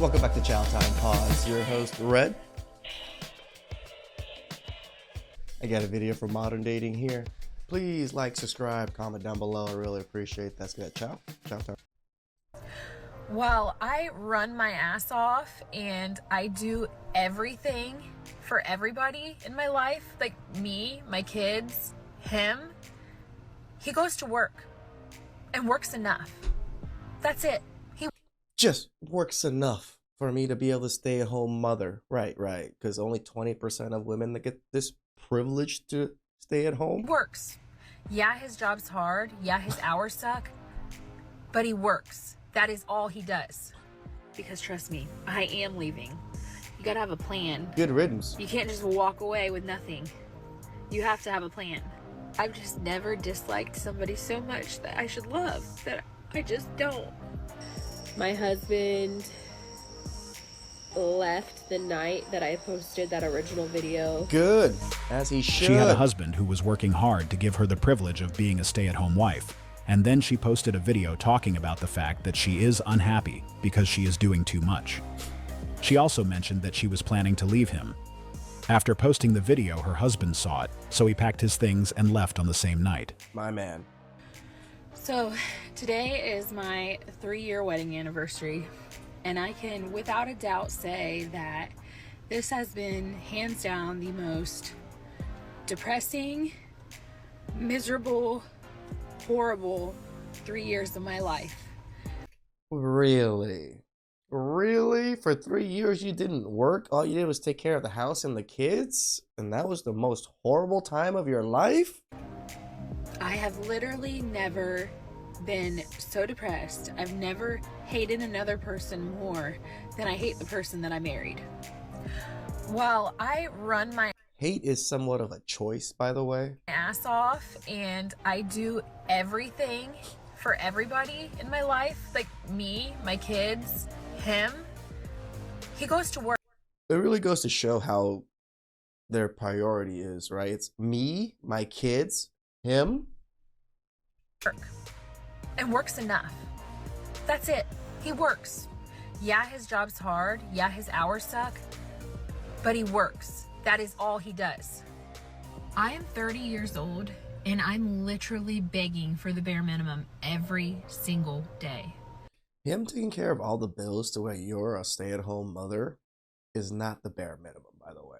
Welcome back to Chow Time Pods. Your host, Red. I got a video for modern dating here. Please like, subscribe, comment down below. I really appreciate that. Let's get Chow Time. Well, I run my ass off and I do everything for everybody in my life. Like me, my kids, him. He goes to work and works enough. That's it. He just works enough for me to be able to stay at home mother. Right. Because only 20% of women that get this privilege to stay at home. works. Yeah, his job's hard. Yeah, his hours suck. But he works. That is all he does. Because trust me, I am leaving. You gotta have a plan. Good riddance. You can't just walk away with nothing. You have to have a plan. I've just never disliked somebody so much that I should love, that I just don't. My husband left the night that I posted that original video. Good, as he should. She had a husband who was working hard to give her the privilege of being a stay-at-home wife, and then she posted a video talking about the fact that she is unhappy because she is doing too much. She also mentioned that she was planning to leave him. After posting the video, her husband saw it, so he packed his things and left on the same night. My man. So today is my 3-year wedding anniversary, and I can without a doubt say that this has been hands down the most depressing, miserable, horrible 3 years of my life. Really? For 3 years you didn't work? All you did was take care of the house and the kids? And that was the most horrible time of your life? I have literally never been so depressed. I've never hated another person more than I hate the person that I married. Well, I run my Hate is somewhat of a choice, by the way. ass off and I do everything for everybody in my life. Like me, my kids, him. He goes to work. It really goes to show how their priority is, right? It's me, my kids, him. And works enough. That's it. He works. Yeah, his job's hard. Yeah, his hours suck. But he works. That is all he does. I am 30 years old and I'm literally begging for the bare minimum every single day. Him taking care of all the bills to where you're a stay-at-home mother is not the bare minimum, by the way.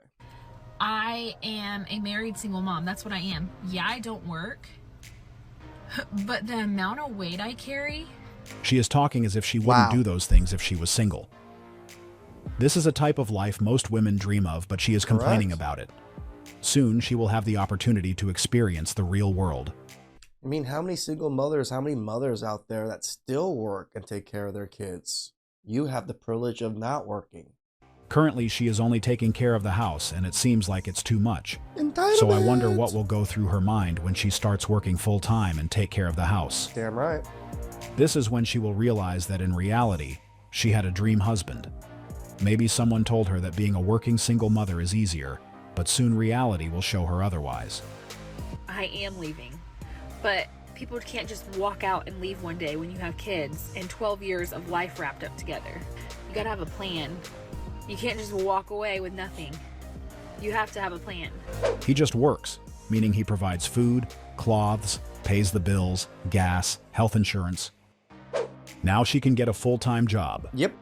I am a married single mom. That's what I am. Yeah, I don't work. But the amount of weight I carry. She is talking as if she wouldn't do those things if she was single. This is a type of life most women dream of, but she is complaining about it. Soon, she will have the opportunity to experience the real world. I mean, how many single mothers, how many mothers out there that still work and take care of their kids? You have the privilege of not working. Currently, she is only taking care of the house, and it seems like it's too much. So I wonder what will go through her mind when she starts working full-time and take care of the house. Damn right. This is when she will realize that in reality, she had a dream husband. Maybe someone told her that being a working single mother is easier, but soon reality will show her otherwise. I am leaving. But people can't just walk out and leave one day when you have kids and 12 years of life wrapped up together. You gotta have a plan. You can't just walk away with nothing. You have to have a plan. He just works, meaning he provides food, clothes, pays the bills, gas, health insurance. Now she can get a full-time job. Yep.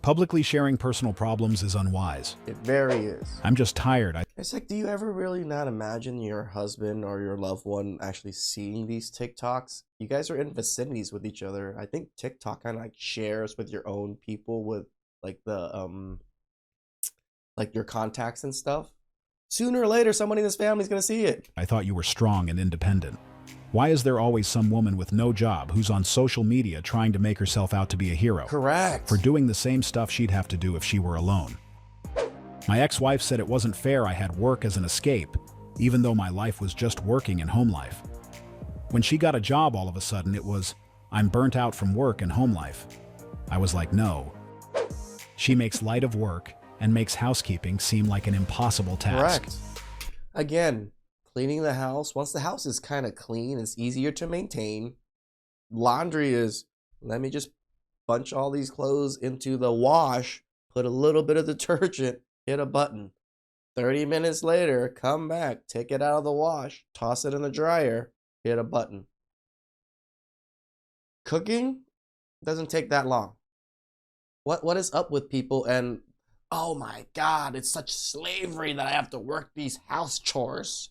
Publicly sharing personal problems is unwise. It very is. I'm just tired. It's like, do you ever really not imagine your husband or your loved one actually seeing these TikToks? You guys are in vicinities with each other. I think TikTok kind of like shares with your own people with like the like your contacts and stuff. Sooner or later, somebody in this family is gonna see it. I thought you were strong and independent. Why is there always some woman with no job who's on social media trying to make herself out to be a hero? Correct. For doing the same stuff she'd have to do if she were alone. My ex-wife said it wasn't fair I had work as an escape, even though my life was just working and home life. When she got a job all of a sudden, it was, I'm burnt out from work and home life. I was like, no. She makes light of work and makes housekeeping seem like an impossible task. Correct. Again, cleaning the house. Once the house is kind of clean, it's easier to maintain. Laundry is, let me just bunch all these clothes into the wash, put a little bit of detergent, hit a button. 30 minutes later, come back, take it out of the wash, toss it in the dryer, hit a button. Cooking doesn't take that long. What is up with people? And oh my God, it's such slavery that I have to work these house chores.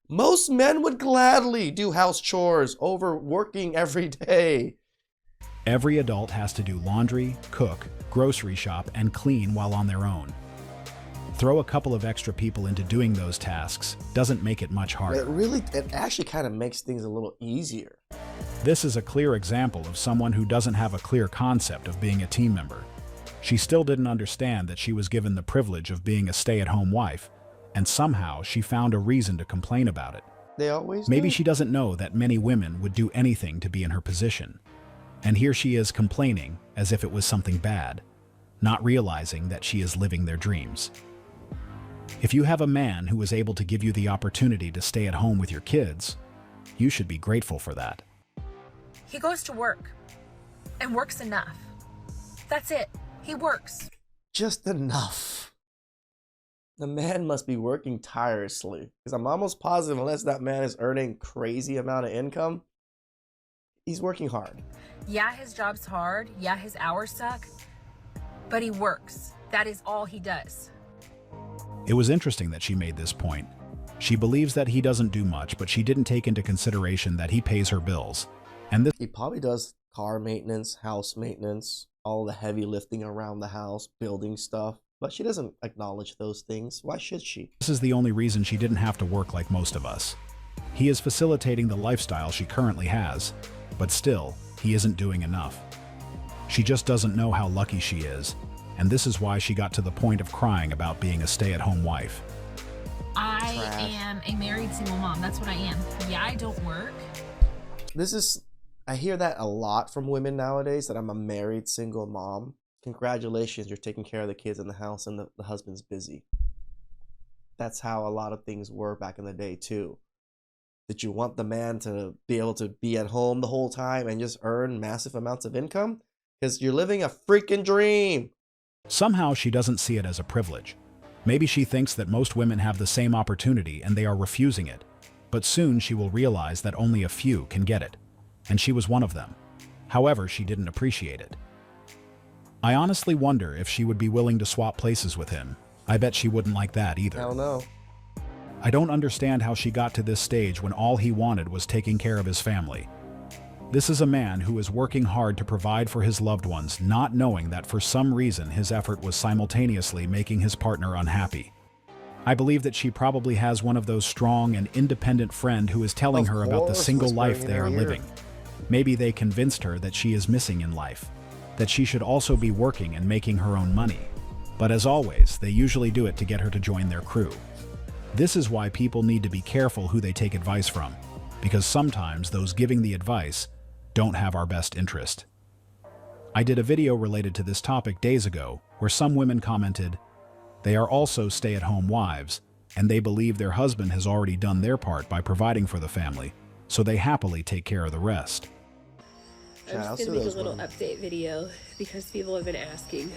Most men would gladly do house chores over working every day. Every adult has to do laundry, cook, grocery shop, and clean while on their own. Throw a couple of extra people into doing those tasks doesn't make it much harder. It actually kind of makes things a little easier. This is a clear example of someone who doesn't have a clear concept of being a team member. She still didn't understand that she was given the privilege of being a stay-at-home wife, and somehow she found a reason to complain about it. They always Maybe do. she doesn't know that many women would do anything to be in her position. And here she is complaining as if it was something bad, not realizing that she is living their dreams. If you have a man who is able to give you the opportunity to stay at home with your kids, you should be grateful for that. He goes to work and works enough. That's it. He works. Just enough. The man must be working tirelessly, because I'm almost positive unless that man is earning crazy amount of income, he's working hard. Yeah, his job's hard. Yeah, his hours suck. But he works. That is all he does. It was interesting that she made this point. She believes that he doesn't do much, but she didn't take into consideration that he pays her bills. And He probably does car maintenance, house maintenance, all the heavy lifting around the house, building stuff. But she doesn't acknowledge those things. Why should she? this is the only reason she didn't have to work like most of us. He is facilitating the lifestyle she currently has, but still, he isn't doing enough. She just doesn't know how lucky she is, and this is why she got to the point of crying about being a stay-at-home wife. I Trash. am a married single mom. That's what I am. Yeah, I don't work. I hear that a lot from women nowadays, that I'm a married single mom. Congratulations, you're taking care of the kids in the house and the husband's busy. That's how a lot of things were back in the day too. Did you want the man to be able to be at home the whole time and just earn massive amounts of income? Because you're living a freaking dream. Somehow she doesn't see it as a privilege. Maybe she thinks that most women have the same opportunity and they are refusing it. But soon she will realize that only a few can get it. And she was one of them. However, she didn't appreciate it. I honestly wonder if she would be willing to swap places with him. I bet she wouldn't like that either. Hell no. I don't understand how she got to this stage when all he wanted was taking care of his family. This is a man who is working hard to provide for his loved ones, not knowing that for some reason his effort was simultaneously making his partner unhappy. I believe that she probably has one of those strong and independent friends who is telling Of her about the course, single whispering life in they her are ear. living. Maybe they convinced her that she is missing in life, that she should also be working and making her own money. But as always, they usually do it to get her to join their crew. This is why people need to be careful who they take advice from, because sometimes those giving the advice don't have our best interest. I did a video related to this topic days ago where some women commented, they are also stay-at-home wives, and they believe their husband has already done their part by providing for the family, so they happily take care of the rest. I'm Shout out just to gonna make a those little women. update video because people have been asking.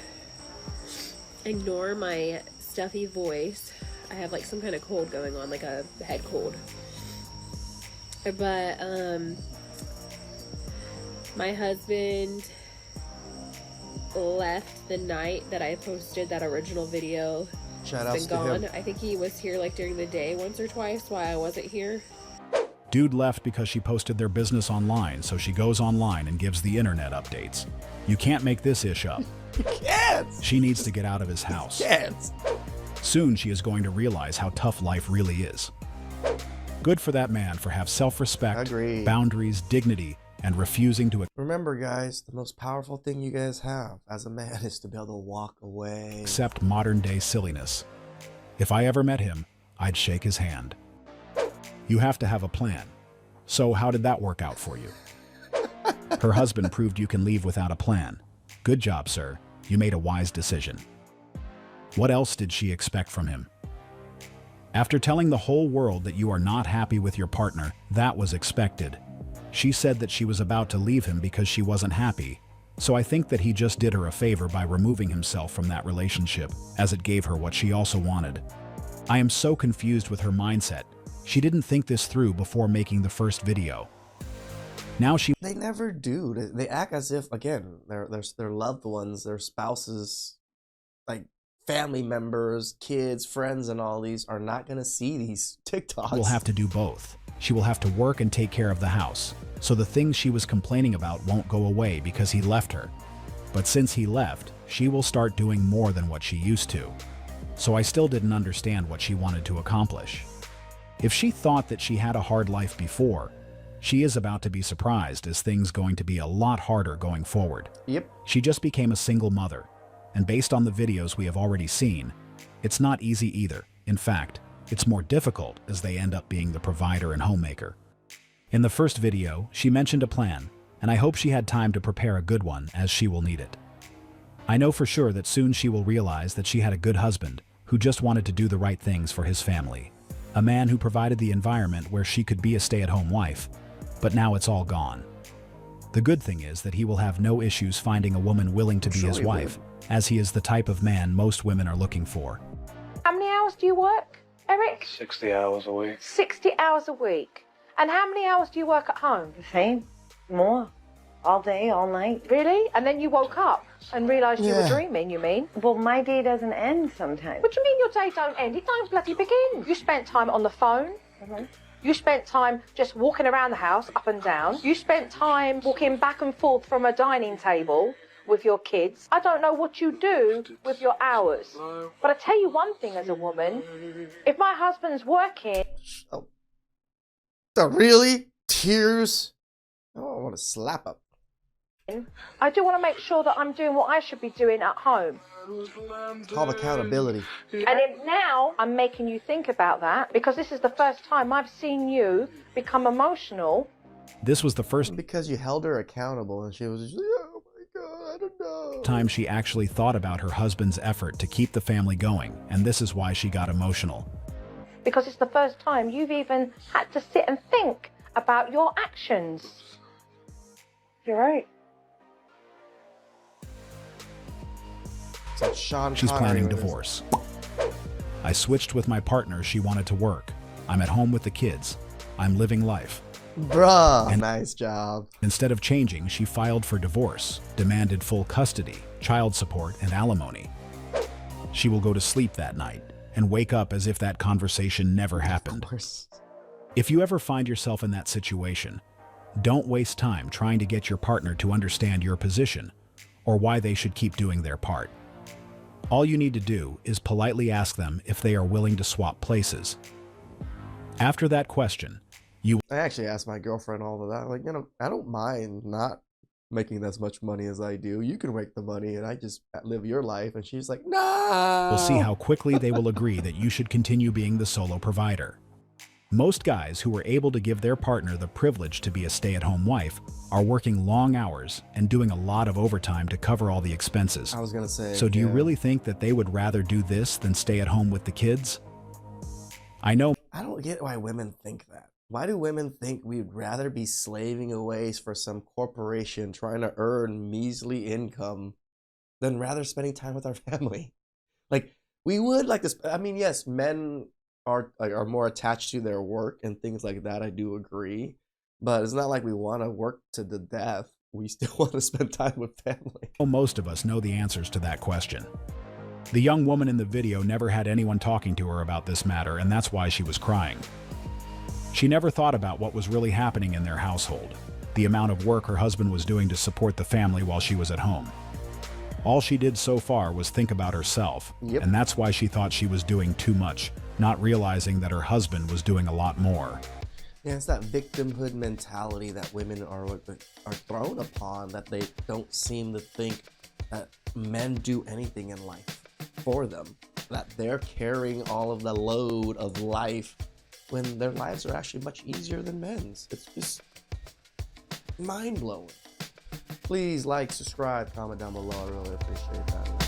Ignore my stuffy voice. I have like some kind of cold going on, like a head cold. But my husband left the night that I posted that original video. Shout He's outs been to gone. him. I think he was here like during the day once or twice while I wasn't here. Dude left because she posted their business online, so she goes online and gives the internet updates. You can't make this ish up. Can't. She needs to get out of his house. Can't. Soon she is going to realize how tough life really is. Good for that man for have self-respect, Agreed. boundaries, dignity, and refusing to Remember, guys, the most powerful thing you guys have as a man is to be able to walk away. accept modern-day silliness. If I ever met him, I'd shake his hand. You have to have a plan. So how did that work out for you? Her husband proved you can leave without a plan. Good job, sir. You made a wise decision. What else did she expect from him? After telling the whole world that you are not happy with your partner, that was expected. She said that she was about to leave him because she wasn't happy, So I think that he just did her a favor by removing himself from that relationship, as it gave her what she also wanted. I am so confused with her mindset. She didn't think this through before making the first video. Now They never do. They act as if, again, their loved ones, their spouses, like family members, kids, friends, and all these are not going to see these TikToks. will have to do both. She will have to work and take care of the house. So the things she was complaining about won't go away because he left her. But since he left, she will start doing more than what she used to. So I still didn't understand what she wanted to accomplish. If she thought that she had a hard life before, she is about to be surprised as things going to be a lot harder going forward. Yep. She just became a single mother, and based on the videos we have already seen, it's not easy either. In fact, it's more difficult as they end up being the provider and homemaker. In the first video, she mentioned a plan, and I hope she had time to prepare a good one as she will need it. I know for sure that soon she will realize that she had a good husband who just wanted to do the right things for his family. A man who provided the environment where she could be a stay-at-home wife, but now it's all gone. The good thing is that he will have no issues finding a woman willing to be his wife, as he is the type of man most women are looking for. How many hours do you work, Eric? 60 hours a week. 60 hours a week. And how many hours do you work at home? The same. More. All day, all night. Really? And then you woke up and realised you were dreaming, you mean? Well, my day doesn't end sometimes. What do you mean your day don't end? It don't bloody begin. You spent time on the phone. You spent time just walking around the house, up and down. You spent time walking back and forth from a dining table with your kids. I don't know what you do with your hours. But I tell you one thing as a woman, if my husband's working... Oh. Really? Tears? Oh, I want to slap him. I do want to make sure that I'm doing what I should be doing at home. It's called accountability. And if now I'm making you think about that, because this is the first time I've seen you become emotional. This was the first Because you held her accountable and she was just like, oh my God, I don't know. time she actually thought about her husband's effort to keep the family going, and this is why she got emotional. Because it's the first time you've even had to sit and think about your actions. You're right. It's like Sean She's Connery planning with his- divorce. I switched with my partner. She wanted to work. I'm at home with the kids. I'm living life. Bruh, nice job. Instead of changing, she filed for divorce, demanded full custody, child support, and alimony. She will go to sleep that night and wake up as if that conversation never happened. Of course. If you ever find yourself in that situation, don't waste time trying to get your partner to understand your position or why they should keep doing their part. All you need to do is politely ask them if they are willing to swap places. After that question, I actually asked my girlfriend all of that. Like, I don't mind not making as much money as I do. You can make the money and I just live your life. And she's like, no. will see how quickly they will agree that you should continue being the solo provider. Most guys who are able to give their partner the privilege to be a stay-at-home wife are working long hours and doing a lot of overtime to cover all the expenses. I was going to say. So do you yeah. really think that they would rather do this than stay at home with the kids? I know. I don't get why women think that. Why do women think we'd rather be slaving away for some corporation trying to earn measly income than rather spending time with our family? Like, we would like this. I mean, yes, men are more attached to their work and things like that. I do agree. But it's not like we want to work to the death. We still want to spend time with family. Most of us know the answers to that question. The young woman in the video never had anyone talking to her about this matter, and that's why she was crying. She never thought about what was really happening in their household, the amount of work her husband was doing to support the family while she was at home. All she did so far was think about herself, and that's why she thought she was doing too much, not realizing that her husband was doing a lot more. Yeah, it's that victimhood mentality that women are thrown upon, that they don't seem to think that men do anything in life for them, that they're carrying all of the load of life when their lives are actually much easier than men's. It's just mind-blowing. Please like, subscribe, comment down below. I really appreciate that.